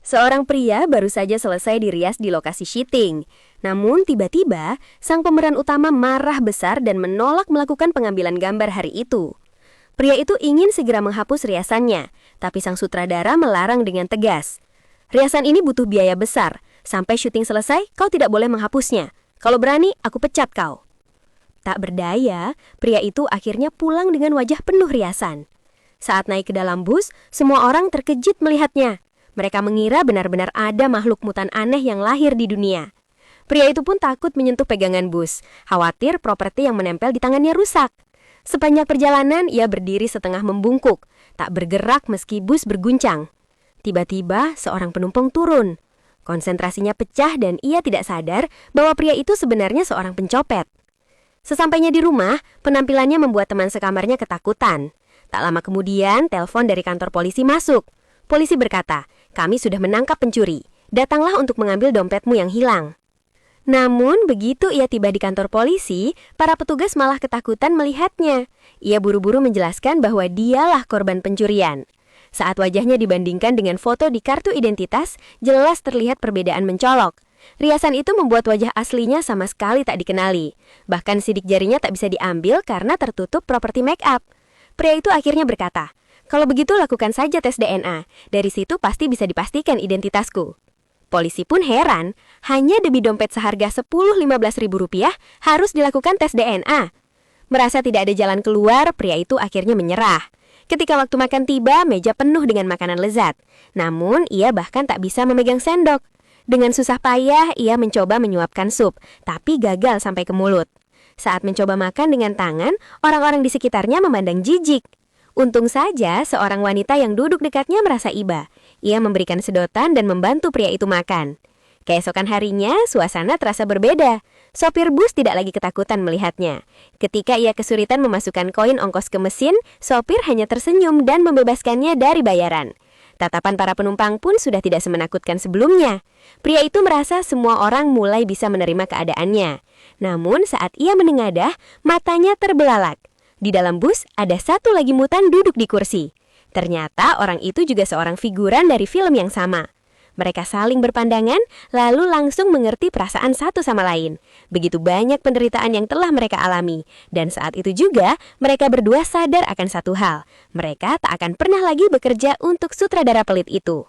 Seorang pria baru saja selesai dirias di lokasi syuting. Namun tiba-tiba, sang pemeran utama marah besar dan menolak melakukan pengambilan gambar hari itu. Pria itu ingin segera menghapus riasannya, tapi sang sutradara melarang dengan tegas. Riasan ini butuh biaya besar. Sampai syuting selesai, kau tidak boleh menghapusnya. Kalau berani, aku pecat kau. Tak berdaya, pria itu akhirnya pulang dengan wajah penuh riasan. Saat naik ke dalam bus, semua orang terkejut melihatnya. Mereka mengira benar-benar ada makhluk mutan aneh yang lahir di dunia. Pria itu pun takut menyentuh pegangan bus, khawatir properti yang menempel di tangannya rusak. Sepanjang perjalanan, ia berdiri setengah membungkuk, tak bergerak meski bus berguncang. Tiba-tiba, seorang penumpang turun. Konsentrasinya pecah dan ia tidak sadar bahwa pria itu sebenarnya seorang pencopet. Sesampainya di rumah, penampilannya membuat teman sekamarnya ketakutan. Tak lama kemudian, telepon dari kantor polisi masuk. Polisi berkata, "Kami sudah menangkap pencuri. Datanglah untuk mengambil dompetmu yang hilang." Namun, begitu ia tiba di kantor polisi, para petugas malah ketakutan melihatnya. Ia buru-buru menjelaskan bahwa dialah korban pencurian. Saat wajahnya dibandingkan dengan foto di kartu identitas, jelas terlihat perbedaan mencolok. Riasan itu membuat wajah aslinya sama sekali tak dikenali. Bahkan sidik jarinya tak bisa diambil karena tertutup properti make up. Pria itu akhirnya berkata, "Kalau begitu lakukan saja tes DNA. Dari situ pasti bisa dipastikan identitasku." Polisi pun heran, hanya demi dompet seharga 10-15 ribu rupiah harus dilakukan tes DNA. Merasa tidak ada jalan keluar, pria itu akhirnya menyerah. Ketika waktu makan tiba, meja penuh dengan makanan lezat. Namun, ia bahkan tak bisa memegang sendok. Dengan susah payah, ia mencoba menyuapkan sup, tapi gagal sampai ke mulut. Saat mencoba makan dengan tangan, orang-orang di sekitarnya memandang jijik. Untung saja seorang wanita yang duduk dekatnya merasa iba. Ia memberikan sedotan dan membantu pria itu makan. Keesokan harinya, suasana terasa berbeda. Sopir bus tidak lagi ketakutan melihatnya. Ketika ia kesulitan memasukkan koin ongkos ke mesin, sopir hanya tersenyum dan membebaskannya dari bayaran. Tatapan para penumpang pun sudah tidak semenakutkan sebelumnya. Pria itu merasa semua orang mulai bisa menerima keadaannya. Namun saat ia menengadah, matanya terbelalak. Di dalam bus, ada satu lagi mutan duduk di kursi. Ternyata orang itu juga seorang figuran dari film yang sama. Mereka saling berpandangan, lalu langsung mengerti perasaan satu sama lain. Begitu banyak penderitaan yang telah mereka alami. Dan saat itu juga, mereka berdua sadar akan satu hal. Mereka tak akan pernah lagi bekerja untuk sutradara pelit itu.